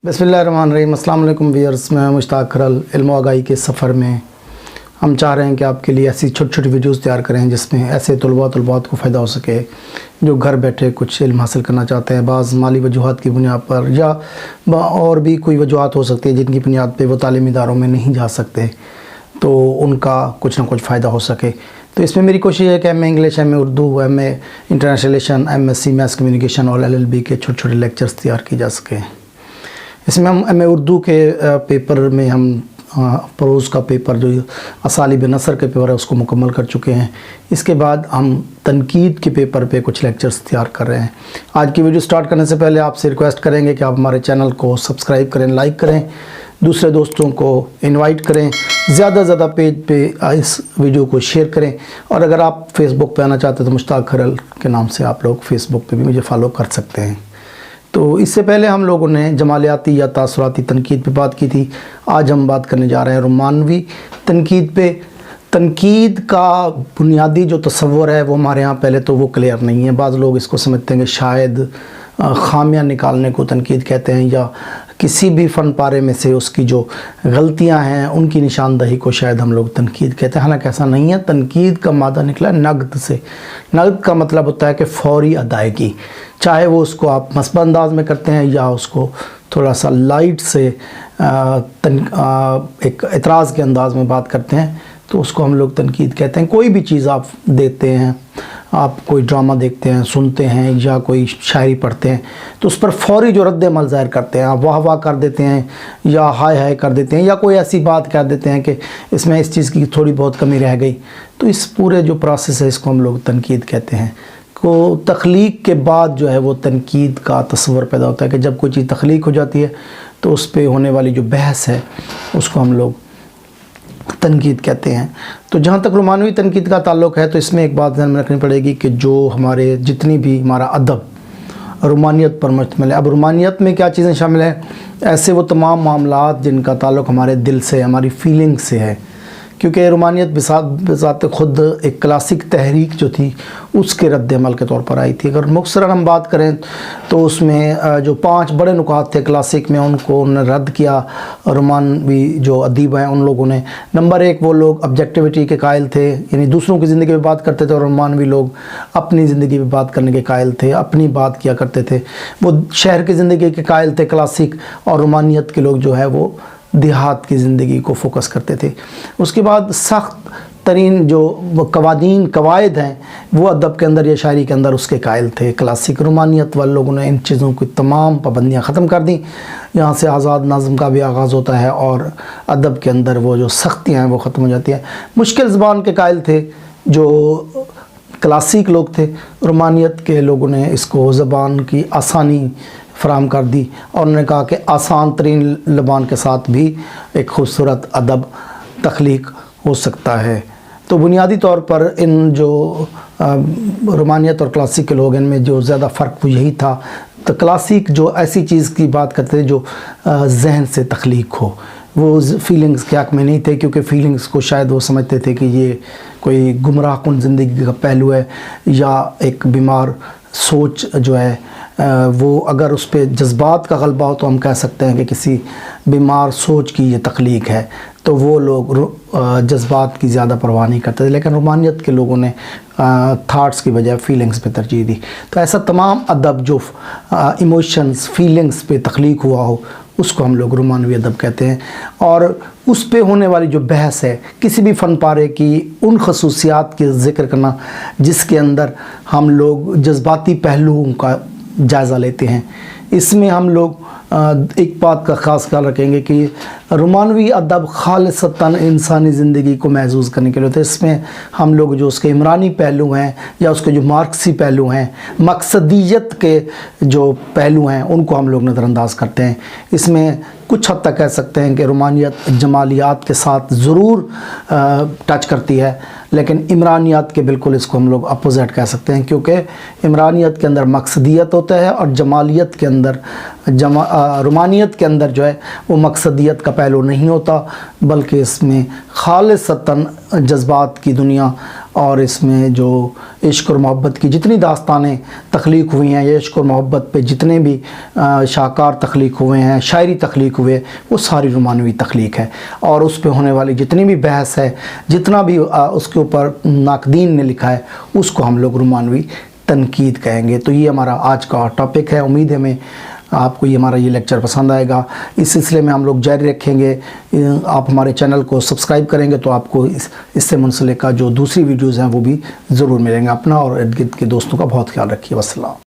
बिस्मिल्लाहिर्रहमानिर्रहीम। अस्सलाम वालेकुम व्यूअर्स, मैं मुश्ताक खरल। इल्म व आगाही के सफ़र में हम चाह रहे हैं कि आपके लिए ऐसी छोटी छोटी वीडियोस तैयार करें जिसमें ऐसे तलबात को फ़ायदा हो सके जो घर बैठे कुछ इल्म हासिल करना चाहते हैं। बाज़ माली वजूहात की बुनियाद पर या और भी कोई वजूहात हो सकती है जिनकी बुनियाद पर वो तालीमी इदारों में नहीं जा सकते, तो उनका कुछ ना कुछ फ़ायदा हो सके। तो इसमें मेरी कोशिश है कि M A English, M A Urdu, M A international relation, MSc maths communication और LLB के छोटे छोटे लेक्चर्स तैयार किए जा सकें। इसमें हम एम ए उर्दू के पेपर में हम प्रोज़ का पेपर जो असालिब नसर के पेपर है उसको मुकम्मल कर चुके हैं। इसके बाद हम तनकीद के पेपर पे कुछ लेक्चर्स तैयार कर रहे हैं। आज की वीडियो स्टार्ट करने से पहले आपसे रिक्वेस्ट करेंगे कि आप हमारे चैनल को सब्सक्राइब करें, लाइक करें, दूसरे दोस्तों को इनवाइट करें, ज़्यादा से ज़्यादा पेज पे इस वीडियो को शेयर करें। और अगर आप फेसबुक पे आना चाहते हैं तो मुश्ताक खरल के नाम से आप लोग फेसबुक पे भी मुझे फ़ॉलो कर सकते हैं। तो इससे पहले हम लोगों ने जमालियाती या तासुराती तनकीद पे बात की थी। आज हम बात करने जा रहे हैं रोमानवी तनकीद पे। तनकीद का बुनियादी जो तस्वुर है वो हमारे यहाँ पहले तो वो क्लियर नहीं है। बाज़ लोग इसको समझते हैं कि शायद खामियां निकालने को तनकीद कहते हैं या किसी भी फ़न पारे में से उसकी जो गलतियां हैं उनकी निशानदही को शायद हम लोग तनकीद कहते हैं। हालांकि ऐसा नहीं है। तनकीद का मादा निकला है नक़द से। नक़द का मतलब होता है कि फ़ौरी अदायगी, चाहे वो उसको आप मस्बा अंदाज में करते हैं या उसको थोड़ा सा लाइट से एक एतराज़ के अंदाज में बात करते हैं, तो उसको हम लोग तनकीद कहते हैं। कोई भी चीज़ आप देते हैं, आप कोई ड्रामा देखते हैं, सुनते हैं या कोई शायरी पढ़ते हैं, तो उस पर फ़ौरी जो रद्द अमल ज़ाहिर करते हैं, आप वाह वाह कर देते हैं या हाय हाय कर देते हैं या कोई ऐसी बात कह देते हैं कि इसमें इस चीज़ की थोड़ी बहुत कमी रह गई, तो इस पूरे जो प्रोसेस है इसको हम लोग तनकीद कहते हैं। को तख्लीक के बाद जो है वो तनकीद का तस्वर पैदा होता है कि जब कोई चीज़ तख्लीक हो जाती है तो उस पर होने वाली जो बहस है उसको हम लोग तनकीद कहते हैं। तो जहाँ तक रोमानवी तनकीद का ताल्लुक़ है तो इसमें एक बात ध्यान में रखनी पड़ेगी कि जो हमारे जितनी भी हमारा अदब रोमानियत पर मुश्तमिल है। अब रोमानियत में क्या चीज़ें शामिल हैं? ऐसे वो तमाम मामलात जिनका ताल्लुक़ हमारे दिल से, हमारी फीलिंग से है, क्योंकि रोमानियत बिसात खुद एक क्लासिक तहरीक जो थी उसके रद्द अमल के तौर पर आई थी। अगर मुख्तसरन हम बात करें तो उसमें जो 5 बड़े नुकात थे क्लासिक में उनको उन्होंने रद्द किया। रोमानवी जो अदीब हैं उन लोगों ने, नंबर 1 वो लोग ऑब्जेक्टिविटी के कायल थे, यानी दूसरों की ज़िंदगी में बात करते थे, और रोमानवी लोग अपनी ज़िंदगी में बात करने के कायल थे, अपनी बात किया करते थे। वो शहर की ज़िंदगी के कायल थे क्लासिक, और रोमानियत के लोग जो है वो देहात की ज़िंदगी को फोकस करते थे। उसके बाद सख्त तरीन जो कवायद हैं वो अदब के अंदर या शायरी के अंदर उसके कायल थे क्लासिक। रोमानियत वाले लोगों ने इन चीज़ों की तमाम पाबंदियां ख़त्म कर दी। यहाँ से आज़ाद नज़म का भी आगाज़ होता है और अदब के अंदर वो जो सख्तियाँ हैं वो ख़त्म हो जाती हैं। मुश्किल ज़बान के कायल थे जो क्लासिक लोग थे। रोमानियत के लोगों ने इसको ज़बान की आसानी फराहम कर दी और उन्होंने कहा कि आसान तरीन ज़बान के साथ भी एक खूबसूरत अदब तख्लीक हो सकता है। तो बुनियादी तौर पर इन जो रोमानियत और क्लासिक के लोग इनमें जो ज़्यादा फ़र्क वो यही था। तो क्लासिक जो ऐसी चीज़ की बात करते थे जो जहन से तख्लीक हो, वो फीलिंग्स के हक़ में नहीं थे, क्योंकि फीलिंग्स को शायद वो समझते थे कि ये कोई गुमराह कुन ज़िंदगी का पहलू है या एक बीमार सोच जो है वो अगर उस पर जज्बात का गलबा हो तो हम कह सकते हैं कि किसी बीमार सोच की ये तख्लीक है। तो वो लोग जज्बात की ज़्यादा परवाह नहीं करते थे, लेकिन रोमानियत के लोगों ने थाट्स की बजाय फीलिंग्स पे तरजीह दी। तो ऐसा तमाम अदब जो इमोशंस, फीलिंग्स पे तख्लीक हुआ हो उसको हम लोग रोमानवी अदब कहते हैं। और उस पे होने वाली जो बहस है किसी भी फ़न पारे की, उन खसूसियात के ज़िक्र करना जिसके अंदर हम लोग जज्बाती पहलुओं का जायज़ा लेते हैं। इसमें हम लोग एक बात का ख़ास ख्याल रखेंगे कि रोमानवी अदब खालिसतन इंसानी ज़िंदगी को महसूस करने के लिए होता है। इसमें हम लोग जो उसके इमरानी पहलू हैं या उसके जो मार्क्सी पहलू हैं, मकसदियत के जो पहलू हैं, उनको हम लोग नज़रअंदाज करते हैं। इसमें कुछ हद तक कह सकते हैं कि रोमानियत जमालियात के साथ ज़रूर टच करती है, लेकिन इमरानियात के बिल्कुल इसको हम लोग अपोजिट कह सकते हैं, क्योंकि इमरानियत के अंदर मकसदियत होता है और जमालियत के अंदर رومانیت کے اندر جو ہے وہ مقصدیت کا پہلو نہیں ہوتا، بلکہ اس میں خالصتاً جذبات کی دنیا اور اس میں جو عشق اور محبت کی جتنی داستانیں تخلیق ہوئی ہیں، یا عشق اور محبت پہ جتنے بھی شاہکار تخلیق ہوئے ہیں، شاعری تخلیق ہوئے، وہ ساری رومانوی تخلیق ہے، اور اس پہ ہونے والی جتنی بھی بحث ہے، جتنا بھی اس کے اوپر ناقدین نے لکھا ہے، اس کو ہم لوگ رومانوی تنقید کہیں گے۔ تو یہ ہمارا آج کا ٹاپک ہے۔ امید ہے ہمیں آپ کو ہمارا یہ لیکچر پسند آئے گا۔ اس سلسلے میں ہم لوگ جاری رکھیں گے۔ آپ ہمارے چینل کو سبسکرائب کریں گے تو آپ کو اس سے منسلک جو دوسری ویڈیوز ہیں وہ بھی ضرور ملیں گے۔ اپنا اور ارد گرد کے دوستوں کا بہت خیال رکھیے۔ والسلام۔